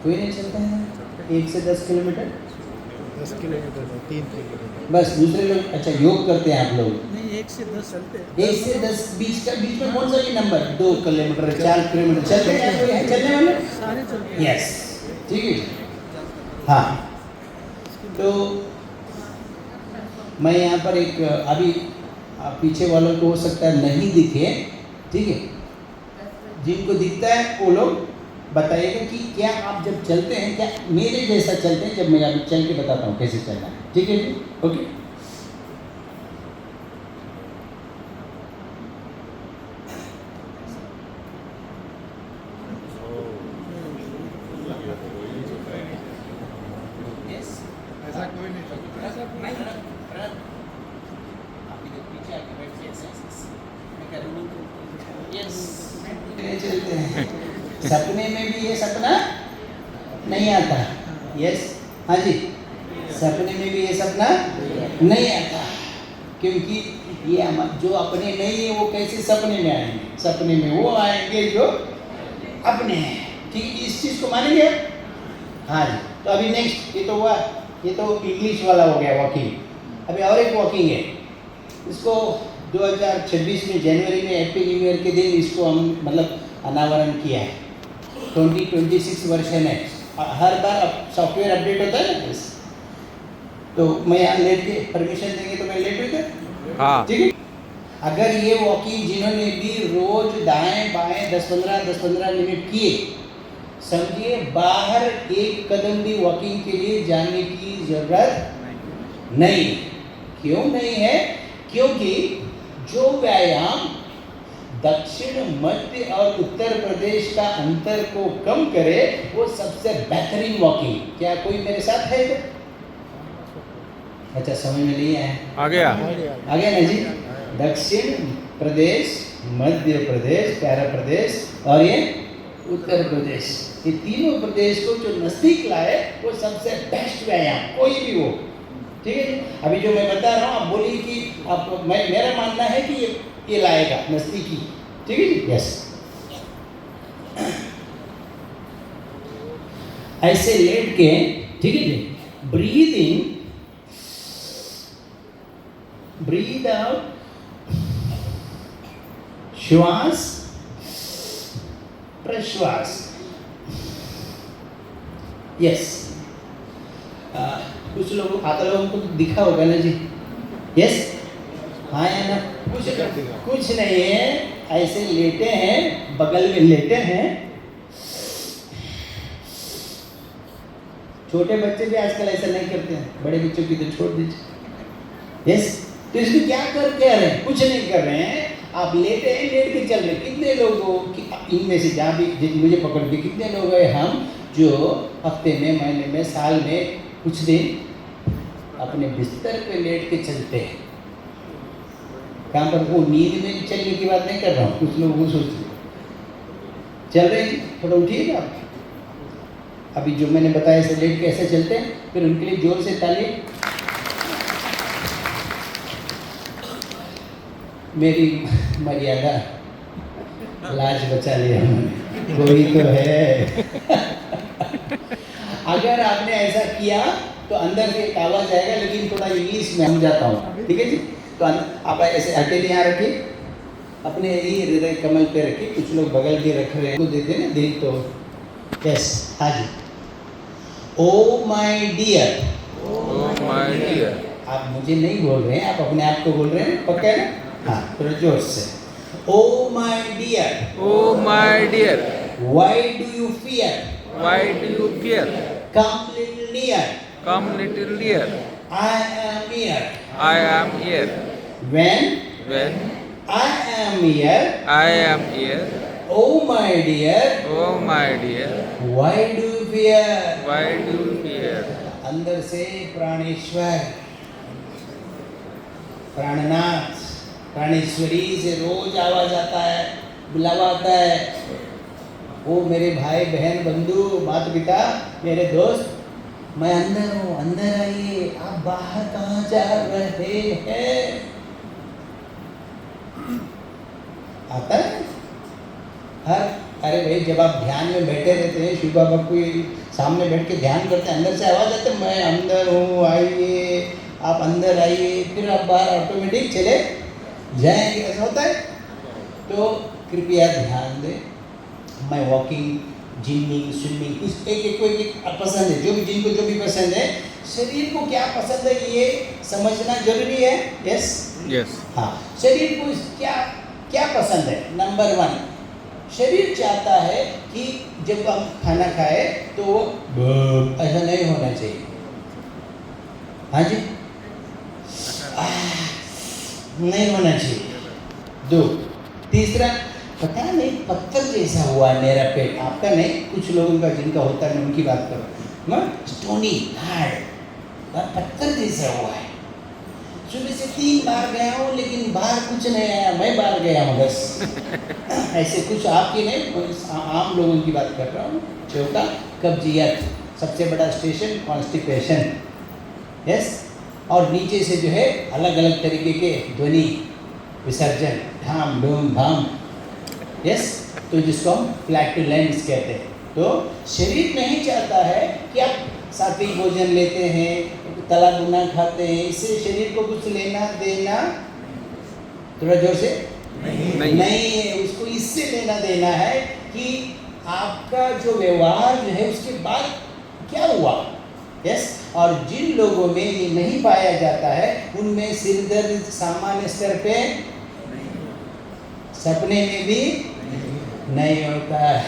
कोई नहीं चलता है 1 से 10 किलोमीटर 10 किलोमीटर 3 किलोमीटर बस। दूसरे लोग अच्छा योग करते हैं आप लोग? नहीं 1 से 10 चलते हैं। 1 से 10 बीच में कौन सा ये नंबर? 2 किलोमीटर 4 किलोमीटर चलते हैं? कोई है चलने वाले? सारे चलते हैं। यस ठीक है। हाँ तो मैं यहाँ पर एक अभी पीछे वालों को हो सकता है नहीं दिखे, ठीक है? जिनको दिखता है वो लोग बताइएगा कि क्या आप जब चलते हैं क्या मेरे जैसा चलते हैं? जब मैं अभी चल के बताता हूँ कैसे चलना है, ठीक है जी? ओके। ऐसा कोई नहीं चलता। ऐसा नहीं आप इधर पीछे आके बैठिए मैं करूँगा यस चलते हैं। सपने में भी ये सपना नहीं आता। यस हाँ जी, सपने में भी ये सपना नहीं आता क्योंकि ये जो अपने नहीं है वो कैसे सपने में आएंगे? सपने में वो आएंगे जो अपने हैं, ठीक है? इस चीज़ को मानेंगे? हाँ जी। तो अभी नेक्स्ट ये तो हुआ, ये तो इंग्लिश वाला हो गया वॉकिंग। अभी और एक वॉकिंग है, इसको 2026 में जनवरी में हैप्पी न्यू ईयर के दिन इसको हम मतलब अनावरण किया है। 2026 वर्षन है, हर बार सॉफ्टवेयर अपडेट होता है ना, तो मैं यहाँ लेट के परमिशन देंगे तो मैं लेट हुई? हाँ ठीक है। अगर ये वॉकिंग जिन्होंने भी रोज दाएं बाएं 10-15 मिनट किए, समझिए बाहर एक कदम भी वॉकिंग के लिए जाने की जरूरत नहीं। क्यों नहीं है? क्योंकि जो व्यायाम दक्षिण मध्य और उत्तर प्रदेश का अंतर को कम करे वो सबसे बेहतरीन वॉकिंग। क्या कोई मेरे साथ है इधर? अच्छा समझ में नहीं आया? आ गया ना जी। दक्षिण प्रदेश, मध्य प्रदेश, प्यारा प्रदेश और ये उत्तर प्रदेश, ये तीनों प्रदेश को जो नजदीक लाए वो सबसे बेस्ट व्यायाम कोई भी हो, ठीक है? अभी जो मैं बता रहा हूँ आप बोलिए कि आप मेरा मानना है कि ये लाएगा नजदीकी, ठीक है जी? यस। ऐसे लेट के, ठीक है जी? ब्रीद इन, ब्रीद आउट, श्वास प्रश्वास। यस कुछ लोगों आता लोगों को दिखा होगा ना जी? यस हाँ या ना? कुछ नहीं है, ऐसे लेटे हैं, बगल में लेटे हैं। छोटे बच्चे भी आजकल ऐसा नहीं करते हैं, बड़े बच्चों की तो छोड़ दीजिए। यस तो इसमें क्या कर रहे हैं? कुछ नहीं कर रहे हैं, आप लेटे हैं, लेट के चल रहे हैं। कितने लोगों की इनमें से जहाँ भी मुझे पकड़ के कितने लोग हैं हम जो हफ्ते में, महीने में, साल में कुछ दिन अपने बिस्तर पे लेट के चलते हैं? कहाँ पर वो नींद में चलने की बात नहीं कर रहा हूँ, कुछ लोग वो सोचते चल रहे हैं, थोड़ा उठिएगा आप। अभी जो मैंने बताया ऐसे लेट के ऐसे चलते हैं, फिर उनके लिए जोर से ताली। मेरी मर्यादा लाज बचा लिया उन्होंने, कोई तो है। अगर आपने ऐसा किया तो अंदर से एक आवाज आएगा, लेकिन थोड़ा इंग्लिश में समझाता हूँ, ठीक है जी? तो आप ऐसे अकेले यहाँ रखिए, अपने ही हृदय कमल पे रखिए। कुछ लोग बगल के रख रहे हैं तो देते ना देख तो। यस हाँ जी। Oh my dear, oh my dear. आप मुझे नहीं बोल रहे हैं, आप अपने आप को बोल रहे हैं, पक्का है ना? हाँ थोड़ा जोर से। Oh my dear, oh my dear, why do you fear, why do you fear, come little near, come little dear, I am here, I am here, when when I am here, I am here, oh my dear, oh my dear, why do you fear. Why do you fear. अंदर से प्राणेश्वर, प्राणनाथ, प्राणेश्वरी से रोज आवाज आता है, बुलावा आता है। वो मेरे भाई बहन बंधु माता पिता मेरे दोस्त, मैं अंदर हूँ, अंदर आइए, आप बाहर कहाँ जा रहे हैं? आता है हर अरे भाई जब आप ध्यान में बैठे रहते हैं, शिव बाबा कोई सामने बैठ के ध्यान करते हैं, अंदर से आवाज़ आती है मैं अंदर हूँ, आइए आप अंदर आइए, फिर आप बाहर ऑटोमेटिक चले जाएंगे, ऐसा होता है। तो कृपया ध्यान दें। मैं वॉकिंग, जिमिंग, स्विमिंग, कुछ एक एक को एक पसंद है, जो भी जिनको जो भी पसंद है, शरीर को क्या पसंद है ये समझना जरूरी है। Yes Yes. हाँ, शरीर को क्या क्या पसंद है। नंबर 1, शरीर चाहता है कि जब हम खाना खाए तो वो ऐसा नहीं होना चाहिए। हाँ जी, नहीं होना चाहिए। 2, तीसरा, पता नहीं पत्थर जैसा हुआ है मेरा पेट, आपका नहीं, कुछ लोगों का जिनका होता है मैं उनकी बात करूँ, मैं स्टोनी हार्ड पत्थर जैसा हुआ है। सुबह से 3 बार गया हूँ लेकिन बाहर कुछ नहीं आया, मैं बाहर गया हूँ बस। ऐसे कुछ आपकी नहीं, आम लोगों की बात कर रहा हूँ। चौथा, कब्जियत, सबसे बड़ा स्टेशन कॉन्स्टिपेशन। यस, और नीचे से जो है अलग अलग तरीके के ध्वनि विसर्जन, धाम धूम धाम। यस, तो जिसको हम फ्लैटुलेंस कहते हैं। तो शरीर नहीं चाहता है कि आप सात्विक भोजन लेते हैं, तला भुना खाते हैं, इससे शरीर को कुछ लेना देना, थोड़ा जोर से नहीं है। उसको इससे लेना देना है कि आपका जो व्यवहार जो है उसके बाद क्या हुआ। यस, और जिन लोगों में ये नहीं पाया जाता है उनमें सिर दर्द सामान्य स्तर पे, सपने में भी नहीं होता है।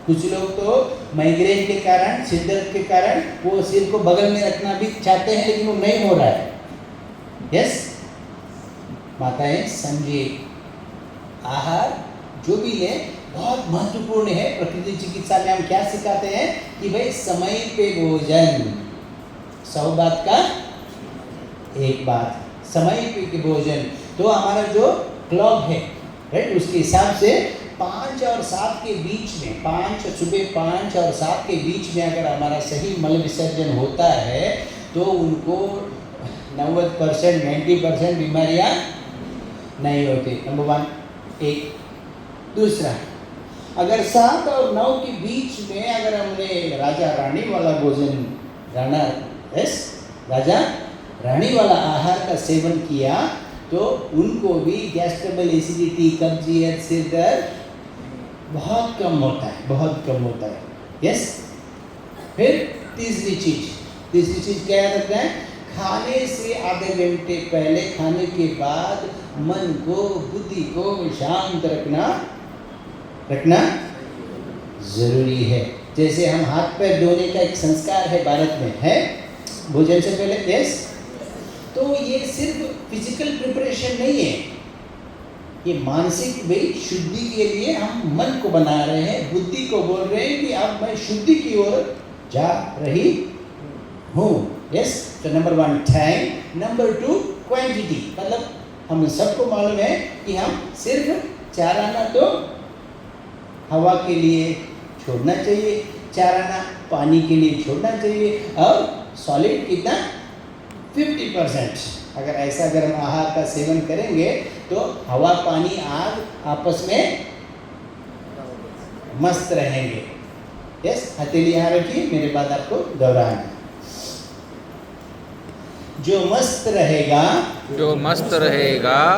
कुछ लोग तो माइग्रेन के कारण, सिर दर्द के कारण वो सिर को बगल में रखना भी चाहते हैं लेकिन वो नहीं हो रहा है। यस, माताएं समझिए, आहार जो भी ले बहुत महत्वपूर्ण है। प्रकृति चिकित्सा में हम क्या सिखाते हैं कि भाई समय पे भोजन, 100 बात का एक बात, समय पे भोजन। तो हमारा जो क्लॉक है राइट, उसके हिसाब से 5 और 7 के बीच में, सुबह 5 और 7 के बीच में अगर हमारा सही मल विसर्जन होता है तो उनको 90%, 90% बीमारियां नहीं होती। नंबर 1, एक। दूसरा, अगर 7 और 9 के बीच में अगर हमने राजा रानी वाला भोजन, राजा रानी वाला आहार का सेवन किया तो उनको भी गैस्ट्रबल एसिडिटी, कब्जियत, सिर दर्द बहुत कम होता है, बहुत कम होता है। यस, फिर तीसरी चीज क्या याद रखना है, खाने से आधे घंटे पहले, खाने के बाद मन को, बुद्धि को शांत रखना जरूरी है। जैसे हम हाथ पैर धोने का एक संस्कार है भारत में, है भोजन से पहले। यस, तो ये सिर्फ फिजिकल प्रिपरेशन नहीं है, ये मानसिक भी शुद्धि के लिए हम मन को बना रहे हैं, बुद्धि को बोल रहे हैं कि अब मैं शुद्धि की ओर जा रही हूँ। यस, तो नंबर 1 टाइम, नंबर 2 क्वांटिटी। मतलब हम सबको मालूम है कि हम सिर्फ 4 आना तो हवा के लिए छोड़ना चाहिए, 4 आना पानी के लिए छोड़ना चाहिए, और सॉलिड कितना, 50%। अगर हम आहार का सेवन करेंगे तो हवा, पानी, आग आपस में मस्त रहेंगे। यस, हथेली यहाँ रखिए, मेरे बाद आपको दोहराना। जो मस्त रहेगा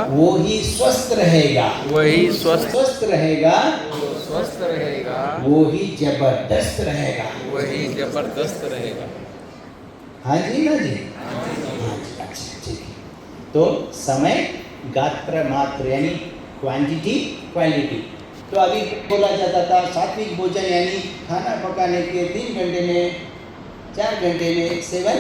वो ही स्वस्थ रहेगा, वो ही जबरदस्त रहेगा, हाँ जी ना जी, अच्छा ठीक है। तो समय, गात्र, मात्र यानी क्वांटिटी, क्वालिटी। तो अभी बोला जाता था सात्विक भोजन यानी खाना पकाने के 3 घंटे में, 4 घंटे में सेवन।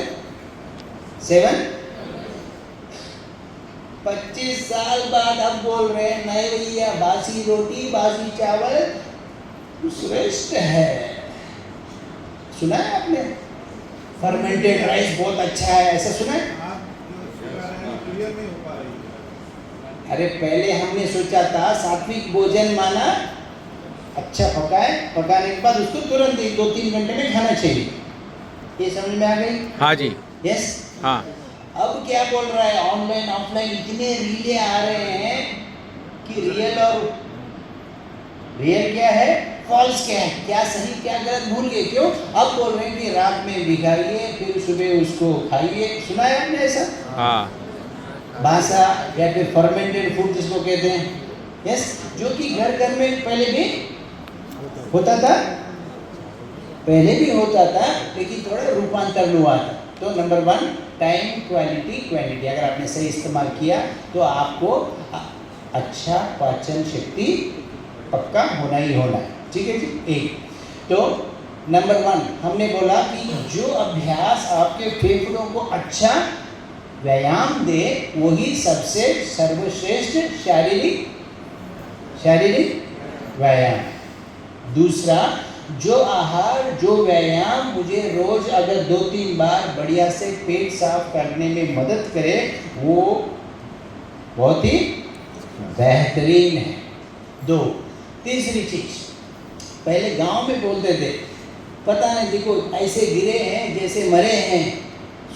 25 साल बाद अब बोल रहे हैं नहीं भैया, बासी रोटी, बासी चावल श्रेष्ठ है। सुना है आपने? फर्मेंटेड राइस बहुत अच्छा है, ऐसा सुना है? अरे पहले हमने सोचा था सात्विक भोजन माना अच्छा पकाने के बाद उसको तुरंत 2-3 घंटे में खाना चाहिए। ये समझ में आ गई? हाँ जी। यस, हाँ। अब क्या बोल रहा है, ऑनलाइन ऑफलाइन इतने रीले आ रहे हैं कि रियल और रियल क्या है, फॉल्स क्या है, क्या सही क्या गलत भूल गए। क्यों? अब बोल रहे हैं कि रात में भिगाइए फिर सुबह उसको खाइए। सुना है आपने ऐसा? हाँ बासा या फिर फर्मेंटेड फूड जिसको कहते हैं, यस, जो कि घर घर में पहले भी होता था, पहले भी होता था, लेकिन थोड़ा रूपांतरण हुआ था। तो नंबर 1 टाइम, क्वालिटी, क्वांटिटी। अगर आपने सही इस्तेमाल किया तो आपको अच्छा पाचन शक्ति पक्का होना ही होना है। ठीक है जी। एक तो नंबर 1 हमने बोला कि जो अभ्यास आपके फेफड़ों को अच्छा व्यायाम दे वही सबसे सर्वश्रेष्ठ शारीरिक व्यायाम। दूसरा, जो आहार जो व्यायाम मुझे रोज अगर 2-3 बार बढ़िया से पेट साफ करने में मदद करे वो बहुत ही बेहतरीन है। 2 तीसरी चीज, पहले गांव में बोलते थे पता नहीं देखो ऐसे गिरे हैं जैसे मरे हैं।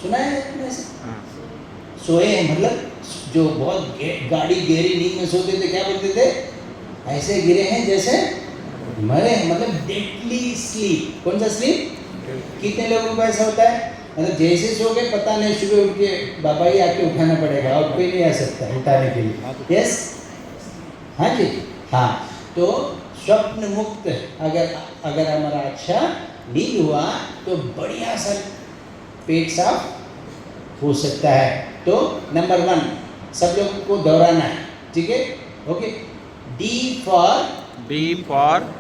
सुना है आपने ऐसे? सोए हैं मतलब जो बहुत गाड़ी गहरी नींद में सोते थे क्या बोलते थे? ऐसे गिरे हैं जैसे मरे हैं, मतलब डेडली स्लीप। कौन सा स्लीप? कितने लोगों को ऐसा होता है? मतलब जैसे सो गए पता नहीं सुबह उठ के बाबा ही आके उठाना पड़ेगा और कोई नहीं आ सकता उठाने के लिए। यस, हाँ जी, हाँ। तो स्वप्न मुक्त अगर हमारा अच्छा नींद हुआ तो बढ़िया सा पेट साफ हो सकता है। तो नंबर 1 सब लोगों को दोहराना है, ठीक है? Okay. D for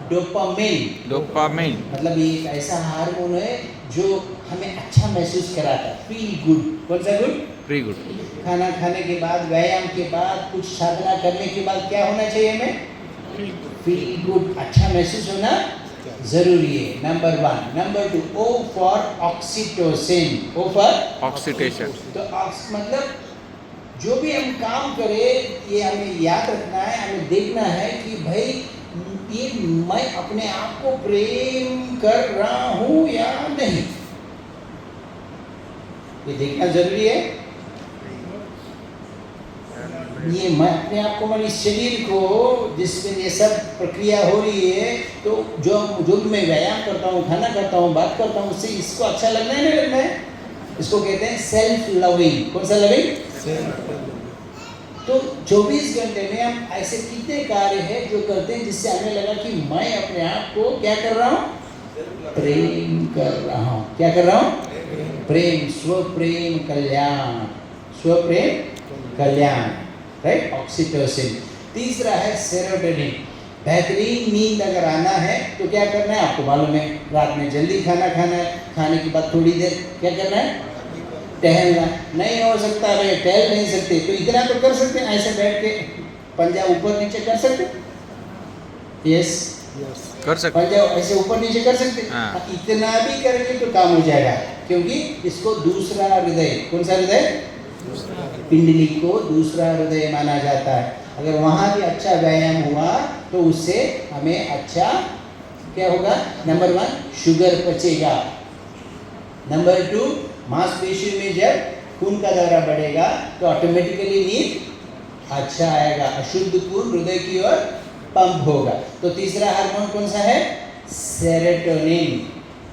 dopamine. dopamine. मतलब ये एक ऐसा हार्मोन है जो हमें अच्छा महसूस कराता है, फील गुड। कौन सा गुड? Very good. खाना खाने के बाद, व्यायाम के बाद, कुछ साधना करने के बाद क्या होना चाहिए हमें? फील गुड, अच्छा महसूस होना जरूरी है। Number 1। Number 2 O for oxytocin. O for Oxidation. तो मतलब जो भी हम काम करें ये हमें याद रखना है, हमें देखना है कि भाई ये मैं अपने आप को प्रेम कर रहा हूं या नहीं, ये देखना जरूरी है। ये मैं अपने आप को, मैं इस शरीर को जिसमें ये सब प्रक्रिया हो रही है, तो जो मैं व्यायाम करता हूँ, खाना करता हूँ, बात करता हूँ, उससे इसको अच्छा लगना है नहीं लगना है? इसको कहते हैं सेल्फ लविंग। कौन सा लविंग? तो 24 घंटे में हम ऐसे कितने कार्य हैं जो करते हैं जिससे हमें लगा कि मैं अपने आप को क्या कर रहा हूँ? प्रेम कर रहा हूँ। क्या कर रहा हूँ? प्रेम, स्वप्रेम कल्याण, स्वप्रेम कल्याण, राइट? ऑक्सीटोसिन। तीसरा है सेरोटोनिन। बेहतरीन नींद अगर आना है तो क्या करना है आपको मालूम है? रात में जल्दी खाना खाना है, खाने के बाद थोड़ी देर क्या करना है? टहलना। नहीं हो सकता है, टहल नहीं सकते तो इतना तो कर सकते हैं, ऐसे बैठ के पंजा ऊपर नीचे कर सकते? यस, कर सकते। पंजा ऐसे ऊपर नीचे कर सकते? हाँ। इतना भी करेंगे तो काम हो जाएगा, क्योंकि इसको दूसरा हृदय, कौन सा हृदय? पिंडली को दूसरा हृदय माना जाता है। अगर वहाँ भी अच्छा व्यायाम हुआ तो उससे हमें अच्छा क्या होगा? Number 1 sugar पचेगा। नंबर 2 मांसपेशियों में जब खून का दौरा बढ़ेगा तो ऑटोमेटिकली नींद अच्छा आएगा, अशुद्ध खून हृदय की ओर पंप होगा। तो तीसरा हार्मोन कौन सा है? सेरोटोनिन।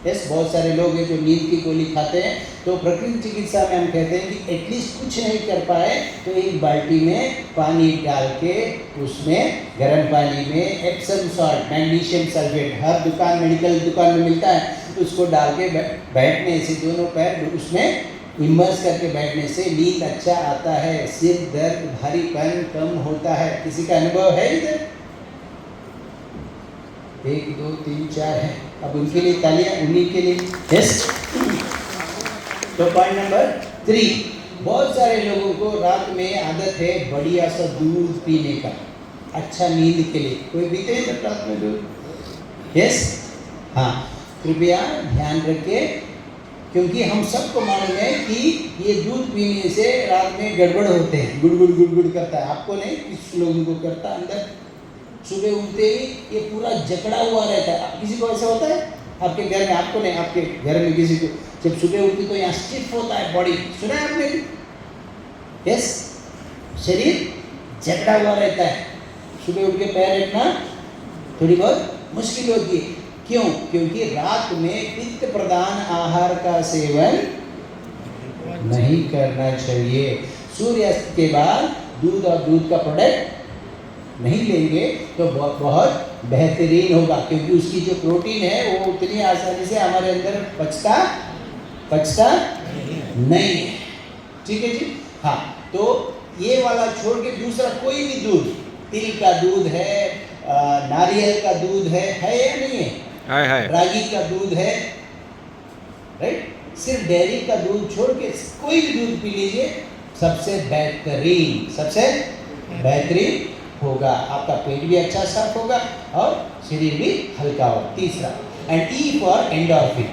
यस, बहुत सारे लोग हैं जो नींद की गोली खाते हैं, तो प्रकृति चिकित्सा में हम कहते हैं कि एटलीस्ट कुछ नहीं कर पाए तो एक बाल्टी में पानी डाल के उसमें गर्म पानी में एप्सम सॉल्ट, मैग्नीशियम सल्फेट, हर दुकान मेडिकल दुकान में मिलता है, उसको डाल के बैठने से दोनों पैर उसमें इमर्स करके बैठने से नींद अच्छा आता है, सिर दर्द भारीपन कम होता है। किसी का अनुभव है इधर? 1 2 3 4 है। अब उनके लिए तालियां, उन्हीं के लिए। यस। तो पॉइंट नंबर 3, बहुत सारे लोगों को रात में आदत है बढ़िया सा दूध पीने का, अच्छा नींद के लिए। कोई पीते हैं जब रात में दूध? यस, हाँ, कृपया ध्यान रखिए, क्योंकि हम सबको मालूम है कि ये दूध पीने से रात में गड़बड़ होते हैं, गुड़गुड़ गुड़गुड़ करता है। आपको नहीं, किस लोगों को करता है अंदर। सुबह उठते ही ये पूरा जकड़ा हुआ रहता है। किसी को ऐसा होता है आपके घर में? आपको नहीं, आपके घर में किसी को जब सुबह उठती तो यहाँ स्टिफ होता है बॉडी, सुना है आपने? यस, शरीर जकड़ा हुआ रहता है। सुबह उठ के पैर रखना थोड़ी बहुत मुश्किल होती है। क्यों? क्योंकि रात में पित्त प्रधान आहार का सेवन नहीं करना चाहिए। सूर्यास्त के बाद दूध और दूध का प्रोडक्ट नहीं लेंगे तो बहुत बेहतरीन होगा, क्योंकि उसकी जो प्रोटीन है वो उतनी आसानी से हमारे अंदर पचता नहीं है। ठीक है जी। हाँ, तो ये वाला छोड़ के दूसरा कोई भी दूध, तिल का दूध है, नारियल का दूध है या नहीं है? है। रागी का दूध है, राइट? सिर्फ डेयरी का दूध छोड़ के कोई भी दूध पी लीजिए, सबसे बेहतरीन होगा। आपका पेट भी अच्छा साफ होगा और शरीर भी हल्का होगा। तीसरा, एंड ई फॉर एंडोर्फिन।